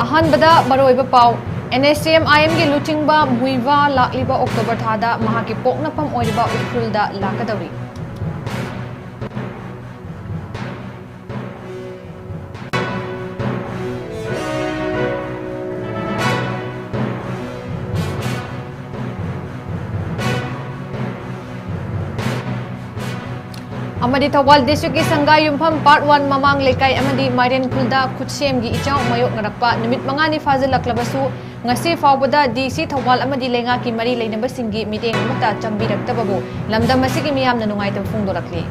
अहनबदा मरोइबा पाउ NSCM-IM की लुचिंगबा Muivah लाक्लिबा October थादा महाकी पोकनफम ओइबा उखरुलदा लाकदौरी अमदी Thoubal district की संगा युमफम पार्ट 1 ममांग लेकाई अमदी माइरेन खुलदा खुदसेमगी इचाव मयोक नरक्पा नुमित मंगानी फाजिलक्लबसु ngasi faubada DC थौबाल अमदी लेंगा की मरी लेनबसिंगी मिटेंग अमता चंबिरक्तबबु लमदम मसिगी मियामना नुंगाइतब फोंदोरक्ली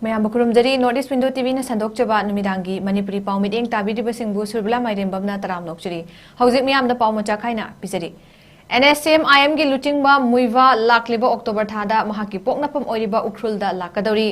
मैम खुरुमजरी नॉर्थ ईस्ट विंडो टीवी ने संदोकचबा नुमिदांगी मणिपुरी पाउ मिडेंग ताबिदिबसिंगबु सुरबला माइरेम बमना तराम नोकचरी हौजिक मियामना पाउ मचा खाइना पिजरी NSCM-IM की लुचिंगबा मुइवा लाक्लिबा अक्टोबर थादा महाकी पोकनफम ओइरिबा उखरुलदा लाकदौरी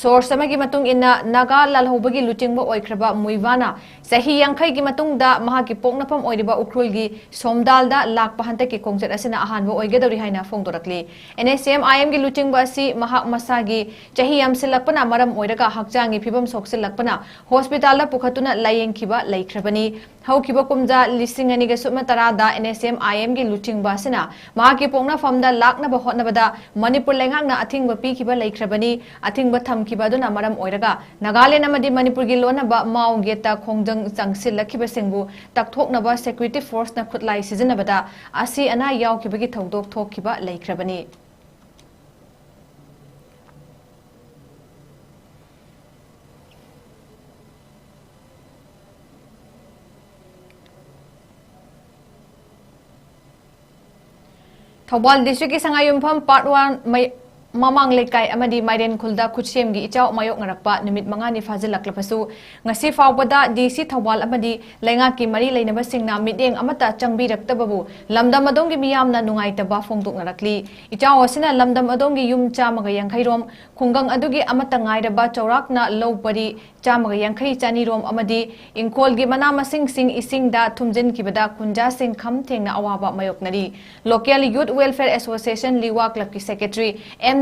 सोर्स अमगी मतुंग इन्ना नागा लालहौबगी लुचिंगबा ओइख्रबा मुइवाना सही यांखै की मतुंगदा महाकी पोकनफम ओइरिबा उखरुलगी सोमदालदा लाकपा हंतकी खोंगचत असिना अहानबा ओइगदौरी हाइना फोंदोरक्ली NSCM-IM की लुचिंगबा असि महाक मसागी चही यामसिलक्पना मरम ओइरगा हक्चांगी फिबम सोक्सिलक्पना हॉस्पिटल पुखतुना लायेंखिबा लैख्रबनी हौखिबा कुमजा लिसिंग अनिगा सुमा तरादा NSCM-IM की लुचिंग बासिना महाकी पोंगना फमदा लाकनबा होटनबदा मणिपुर लेंगांगना अथिंगबा पीखिबा लैख्रबनी अथिंगबा थमखिबा दुना मरम ओइरगा नागालैंड अमदी मणिपुर की लोनबा माउ गेटा खोंजंग चंगसिलखिबा सिंगबु तकथोकनबा सिक्युरिटी फोर्स ना खुदलाई सिजनबदा असि अना यावखिबगी थौदोक थोकखिबा लैख्रबनी थौबाल डिस्ट्रिक्ट की संगायुमफम पार्ट 1 ममांग लेकाई अमदी माइरेन खुलदा खुदसेमगी इचाव मयोक नरक्पा नुमित मंगानी फाजिलक्लबसु ngasi फाउबदा DC थौबाल अमदी लेंगा की मरी लेनबसिंगना मिडेंग अमता चंबिरक्तबबु लमदम अदोंगी मियामना नुंगाइतबा फोंदोकनरक्ली इचाव असिना लमदम अदोंगी युम 150 रोम खुंगंग अदुगी अमता ngairaba चौराकना लौपरी 150 चानी रोम अमदी इंकोलगी मना मसिंग सिंग इसिंगदा थुमजिनखिबदा कुंजा सिंग खम थेंगना अवाबा मयोकनरी लोकल यूथ वेलफेयर एसोसिएशन लिवा क्लब की सेक्रेटरी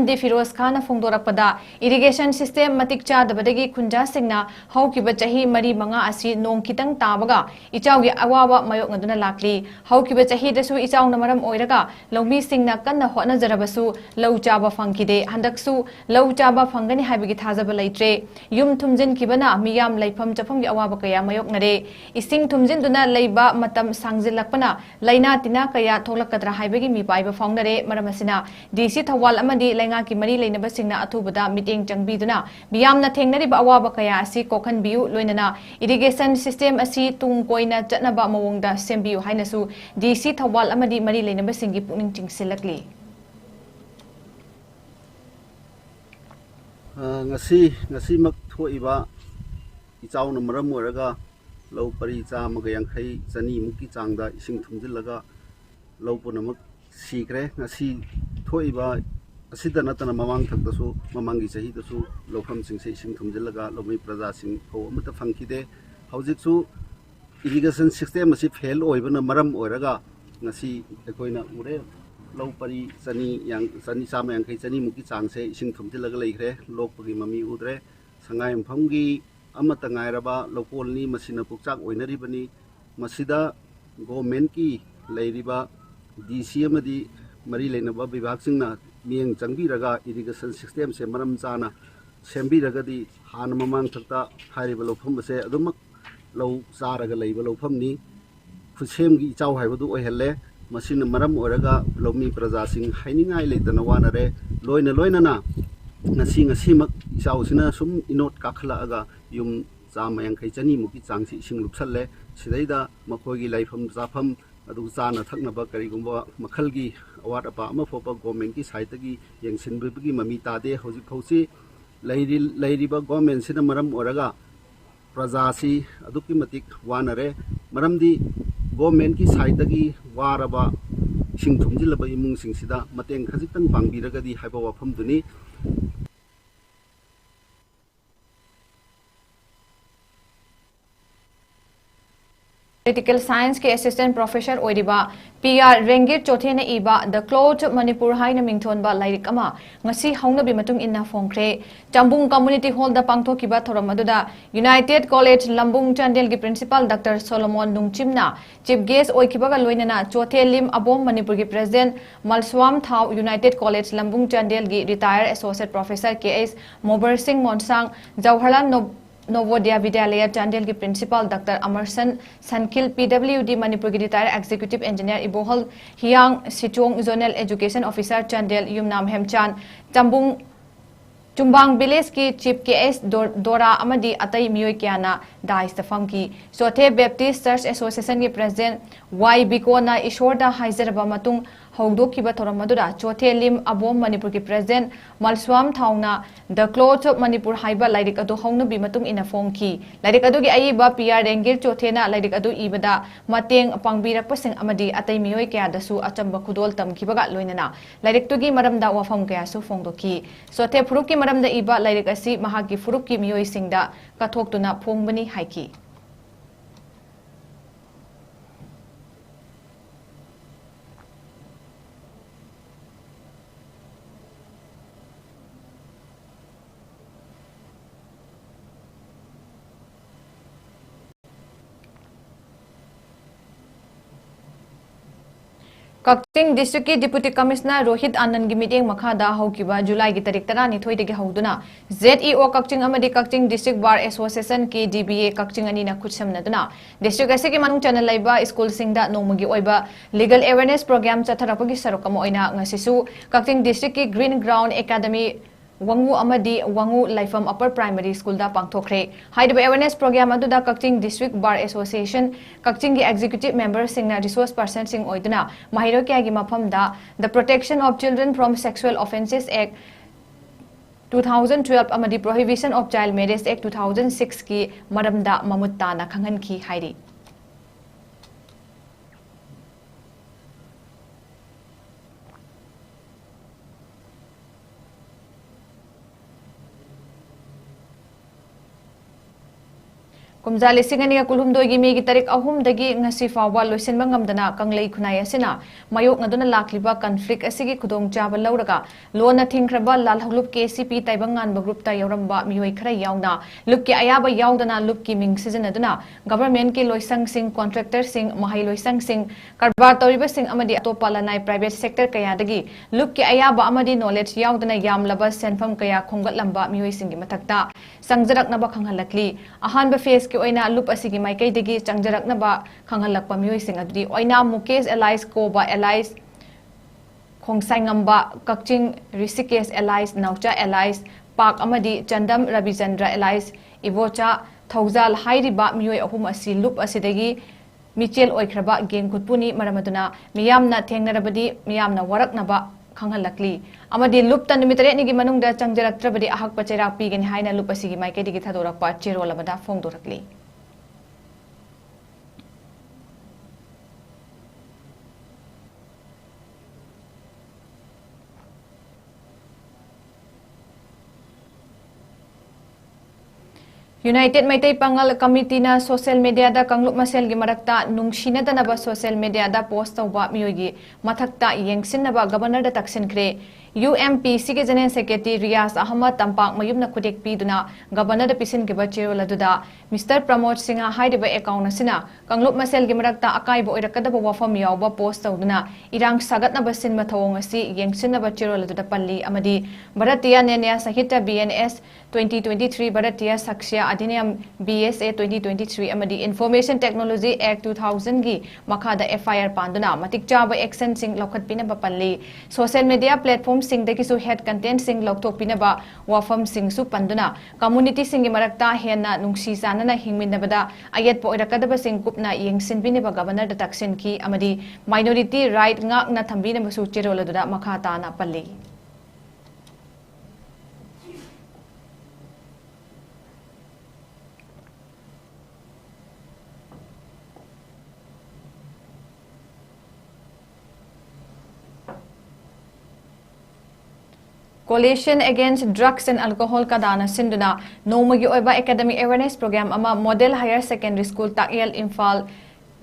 MD फिरोज खान फोंदोरक्पदा इरिगेशन सिस्टम मतिक चादबदगी खुंजा सिंगना हौकिबा चही मरी मंगा असि नोंग खितंग ताबगा इचावगी अवाबा मयोकनदुना लाकली हौकिबा चही दसु इचावना मरम ओइरगा लौमी सिंगना कन्ना होटनजरबसु लौ चाबा फंगिदे हंदकसु लौ चाबा फंगनी हाइबगी थाजबा लैत्रे युम थुमजिनखिबना मियाम लैफम चफमगी अवाबा कया मयोकनरे इसिंग थुमजिनदुना लैबा मतम सांजिलक्पना लैना तिना कया थोलकदरा हाइबगी मिपाइबा फाउंडरे मरमसिना DC थौवाल अमदी लेंगा की मरी लेनबसिंगना अथुबदा मिटेंग चंगबीदुना मियामना थेंगनरिबा अवाबा कया असि कोखनबियु लोइनना इरिगेशन सिस्टम असि तुंग कोइना चटनबा मवोंगदा सेंबियु हाइनसु DC थौवाल अमदी मरी लेनबसिंगी पुनिंग चिंगसिलक्ली ngasi mak thoiba ichauna maram oraga lau pari cha maga yankhai chani muki changda ising thumjilaga lau punamak sikre ngasi thoiba asida natana mamang thakdasu mamangi chahi dasu lofam sing se ising thumjilaga lomi praja sing ho amata phangkide haujiksu irrigation system asi fail oibana maram oraga ngasi ekoina ure lau pari chani sama yang kai chani muki changse ising thumjilaga leikre lokpagi mami udre sangai mphanggi amata ngairaba lokolni masina pukchak oinaribani masida government ki leiriba DC amadi mari leinaba bibhag singna mieng changbiraga irrigation system se maram chana sembiragadi han mamang thakta hariba lofam ase adumak lau charaga leiba lofamni khusemgi ichaw haibadu oihelle masina maram oraga lomi praja sing hainingai leitana wanare loina na ngasi mak ichaw sina sum inot kakhala aga yum chama yang khai chani muki changsi sing lupsalle sidaida makhogi laifam zafam adu chana thakna ba kari gumba makhalgi award apa ama fopa government ki side gi yengsin bigi mami tade hoji phausi lairi ba government sina maram oraga praja si aduki matik wanare maramdi government ki side gi waraba इसिंग थुमजिलबा इमुंगसिंगसिदा मतेंग खजितंग पांगबिरगदी हाइबा वाफमदुनी Political Science के Assistant Professor ओइरिबा PR रेंगिर चोथे ने इबा the close Manipur हाइना मिंगथोनबा lyric अमा ngasi haungnabi matung inna phongkhre Chambung Community Hall da pangthokiba thoram aduda United College Lambung Chandel gi Principal Dr. Solomon Nungchimna Chief Guest oikibaga loinana chothe lim abom Manipur gi President Malswam Thau United College Lambung Chandel gi Retired Associate Professor KS Mobar Singh Monsang Jawharlal Novodaya Vidyalaya Chandel ki Principal Dr. Amarsan Sankil PWD Manipur ki Retired Executive Engineer Ibohol Hiang Sichong Zonal Education Officer Chandel Yumnam Hemchan Chumbang Village ki Chief KS Dora Amadi Atai Miyoi Kiana Dais Tafam ki Sothe Baptist Church Association ki President Y Bikona Ishorda Haizeraba Matung Hogdokiba Thoramadura Chothe Lim Abom Manipur ki President Malswam Thauna The Clothes of Manipur Haiba Lairik Adu Hongnabi Matung in a Fonki Lairik Adu gi Aiba PR Rengir Chothena Lairik Adu Ibada Mateng Pangbira Pusing Amadi Atai Miyoi Kya Dasu Achamba Kudol Tam Kibaga Loinana Lairik Tugi Maramda Wafam Kya Su Fongdoki Sothe Puruki Maramda Iba Lairik Asi Mahaki Furuki Miyoi Singda Katoktuna Pongbani Haiki Kakching ꯗꯤꯁꯇ꯭ꯔꯤꯛꯀꯤ deputy commissioner Rohit ꯑꯥꯅꯟꯗꯒꯤ ꯃꯤꯠꯌꯦꯡ ꯃꯈꯥꯗ ꯍꯧꯈꯤꯕ ꯖꯨꯂꯥꯏꯒꯤ ꯇꯥꯔꯤꯛ 12ꯗꯒꯤ ꯍꯧꯗꯨꯅ ZEO ꯀꯛꯆꯤꯡ ꯑꯃꯗꯤ ꯀꯛꯆꯤꯡ district bar ꯑꯦꯁꯣꯁꯤꯌꯦꯁꯟꯒꯤ DBA ꯀꯛꯆꯤꯡ ꯑꯅꯤꯅ ꯈꯨꯠꯁꯝꯅꯗꯨꯅ ꯗꯤꯁꯇ꯭ꯔꯤꯛ ꯑꯁꯤꯒꯤ ꯃꯅꯨꯡ ꯆꯟꯅ ꯂꯩꯕ ꯁ꯭ꯀꯨꯜꯁꯤꯡꯗ ꯅꯣꯡꯃꯒꯤ ꯑꯣꯏꯕ ꯂꯤꯒꯦꯜ ꯑꯦꯋꯦꯌꯔꯅꯦꯁ ꯄ꯭ꯔꯣꯒ꯭ꯔꯥꯝ ꯆꯠꯊꯔꯛꯄꯒꯤ ꯁꯔꯨꯛ ꯑꯃ ꯑꯣꯏꯅ ꯉꯁꯤꯁꯨ ꯀꯛꯆꯤꯡ ꯗꯤꯁꯇ꯭ꯔꯤꯛꯀꯤ green ground academy Wangu Amadi Wangu Laifam Upper Primary School da pangthokre haidiba awareness program aduda Kaching District Bar Association Kaching gi executive members singna resource person sing oiduna mahiro kya gi mafam da the Protection of Children from Sexual Offences Act 2012 amadi Prohibition of Child Marriage Act 2006 ki maramda mamutta na khangan ki hairi Kumza lising ani kulhumdoi gi megi tarik ahum dagi ngasi fawa loisinba ngamdana kanglei khunai asina mayok ngaduna lakliba conflict asigi khudong chaba lauraga lona thingkraba lalhulup KCP taibangan ba group ta yoramba mioi khara yauna lup ki ayaba yaudana lup ki ming sijanaduna government ki loisang sing contractor sing mahai loisang sing karbar toriba sing amadi atopa lanai private sector kaya dagi lup ki ayaba amadi knowledge yaudana yamlaba senfam kaya khongat lamba mioi singi mathakta sangjarak naba khanghalakli ahan ba face ki oina lup asigi maikai degi changjarak naba khanghalakpa mioi sing adri oina Mukesh Allies Koba Allies Khongsangamba Kaching Rishikesh Allies Naucha Allies Park Amadi Chandam Rabichandra Allies Ibocha Thaujal Hairiba mioi ahum asi lup asidagi Michel Oikraba Geng Kutpuni Maramaduna Miyamna Thengnarabadi Miyamna Waraknaba Khanghalakli Amadi lup tan numitare ni gi manungda changjaraktrabadi ahak pacherak pigeni haina lup asigi maikai digi thadorakpa cherol amada phongdorakli United Maitai Pangal Committee na social media da kanglup masel gi marakta nungsina da naba social media da post tawba miyogi mathakta yengsin naba governor da taksin kre UMPC ke General Secretary Riyas Ahmad Tampak mayum na kudek piduna governor da pisin ke bachero laduda Mr. Pramod Singha haidiba account asina kanglup masel gi marakta akai bo irakada bo wafam yawba post tawduna irang sagat na basin mathawong asi yengsin na bachero laduda palli amadi Bharatiya Nenya Sahitya BNS 2023 Bharatiya Saksya Adhiniyam BSA 2023 amadi Information Technology Act 2000 gi makhada FIR panduna matik chaba action sing lokhat pinaba palli social media platform sing deki su head content sing lokthok pinaba wafam sing su panduna community sing gi marakta hena nungsi sanana hingminabada ayat po irakadaba sing kupna yengsin bineba governor da taksin ki amadi minority right ngak na thambina basu cheroladura makhata na palli Coalition Against Drugs and Alcohol kadana sinduna nomagi oiba academic awareness program ama Model Higher Secondary School 𝐶𝐢𝐯 Imphal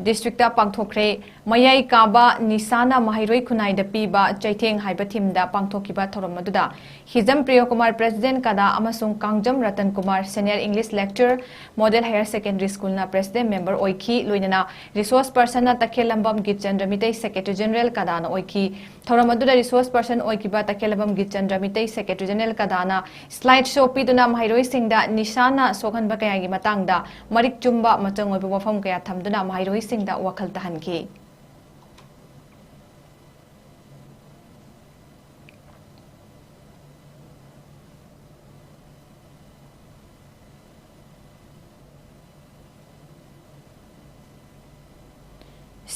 District Pangthokre Mayai Kaba Nisana Mahiroi Khunai da piba Chaitheng haiba thimda pangthokiba thorom maduda Hizam Priyakumar President kada amasung Kangjam Ratan Kumar Senior English Lecturer Model Higher Secondary School na President Member oiki loinana Resource Person na Takhelambam Gitchandra Mitei Secretary General kadana oiki thorom maduda Resource Person oikiba Takhelambam Gitchandra Mitei Secretary General kadana slide show piduna Mahiroi singda Nisana Sokhanba kayagi matangda Marik Chumba matang oiba wafam kaya thamduna Mahiroi singda wakhal tahanki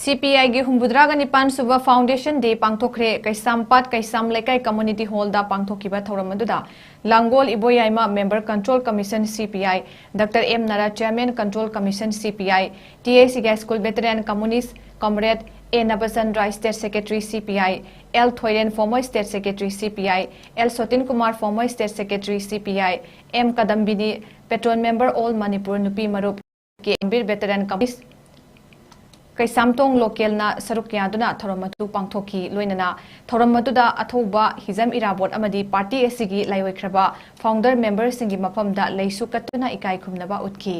CPI gi humbudraga nipan suba foundation day pangthokre kaisampat kaisam lekai community hall da pangthokiba thoram aduda Langol Iboyaima member control commission CPI Dr M Nara chairman control commission CPI TAC gas school veteran communist comrade A Nabasan Rai state secretary CPI L Thoiren former state secretary CPI L Sotin Kumar former state secretary CPI M Kadambini patron member all Manipur Nupi Marup K Ambir veteran communist Kaisamtong local na sarukyaduna thoramatu pangthoki loinana thoramatuda athoba hizam irabot amadi party asigi laiwaikraba founder member singi mafamda leisu katuna ikai khumnaba utki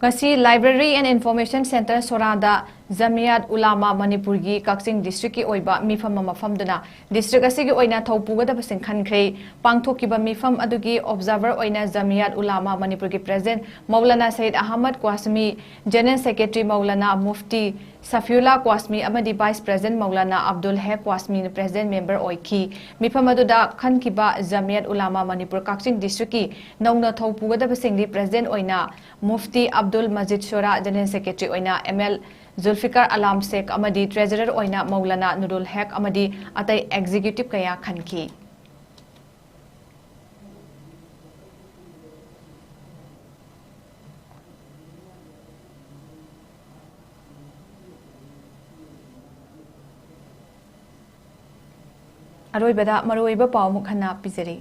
Kasi Library and Information Center Sorada Jamiat Ulama Manipur gi 𝐶𝐢𝐯 district ki oiba mifam mafam duna district asigi oina thaupuga da basing khankhre pangthokiba mifam adugi observer oina Jamiat Ulama Manipur ki president Maulana Said Ahmad Qasmi general secretary Maulana Mufti Safiullah Qasmi amadi vice president Maulana Abdul Haq Qasmi president member oiki mifam aduda khankiba Jamiat Ulama Manipur 𝐶𝐢𝐯 district ki nauna thaupuga da basing di president oina Mufti Abdul Majid Shora general secretary oina ML Zulfikar Alam Sheikh amadi treasurer oina Maulana Nurul Haq amadi atai executive kaya khanki Aroibada maroiba paw mukhana pizari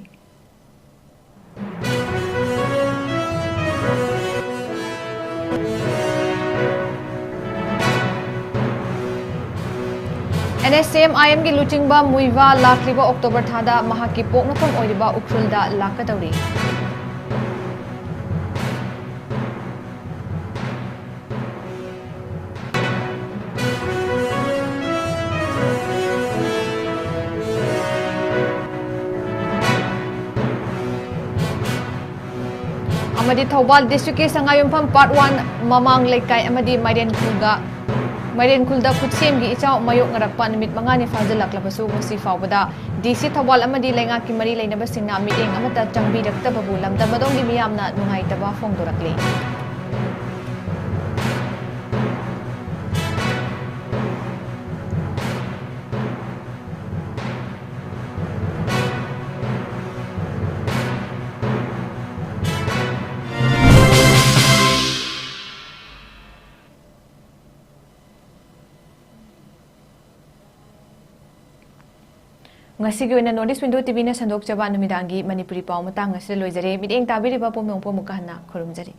NSCM-IM gi luchingba muiwa lakliba October thada mahaki poknafam oiriba ukrulda lakadauri amadi Thobal district ki sangayumpham part 1 mamang lekai amadi Maiden Khulda 𝐶𝐢𝐯𝐞 𝐍𝐞𝐰𝐬 nimit mangani fazilaklabasu ngasi fawbada DC Thawal amadi lenga ki mari leinaba singna meeting amata changbiraktababu lamdamadongi miyamna nungaitaba fongdorakli Ngasi gi oina Notice Window TV na sandok jaba numidangi manipuri paw matang ngasi loijare mideng tabiriba pomnong pomukahna khurumjari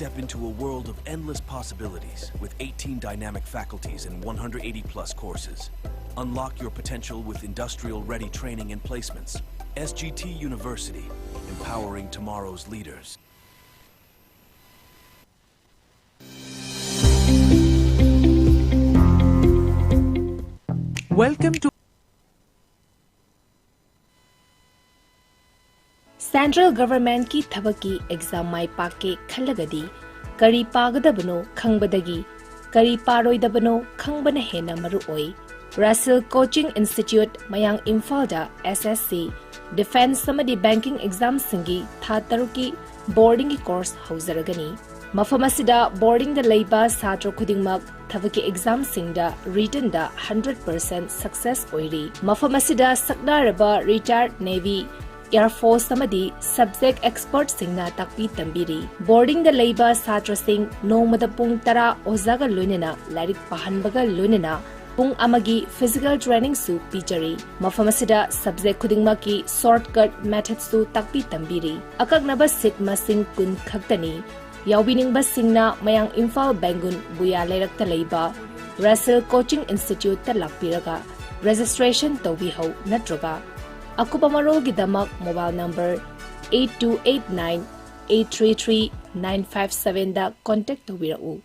Step into a world of endless possibilities with 18 dynamic faculties and 180+ courses. Unlock your potential with industrial-ready training and placements. SGT University, empowering tomorrow's leaders. Welcome to Central Government ki thabaki exam mai pake khallagadi kari pagadabano khangbadagi kari paroidabano khangbana hena maru oi. Russell Coaching Institute mayang Imphal SSC Defense samadi banking exam singi tha taruki boarding course hauzaragani. Mafam asida boarding da leiba satro khudingmak thabaki exam singda written da 100% success oiri. Mafam asida saknaraba retired Navy Air Force samadi subject expert singna takpi tambiri. Boarding da leiba satro sing nomada pung tara ozaga lunena larik pahanbaga lunena pung amagi physical training su pijari. Mafam asida subject khudingmaki shortcut methods su takpi tambiri. Akagnaba sit masing kun khaktani. Yaubining basingna mayang Imphal Bangun buya leirakta leiba Russell Coaching Institute ta lakpiraga registration tawbihau natroga akupa marol gidamak mobile number 8289 833 957 da contact tawbirau.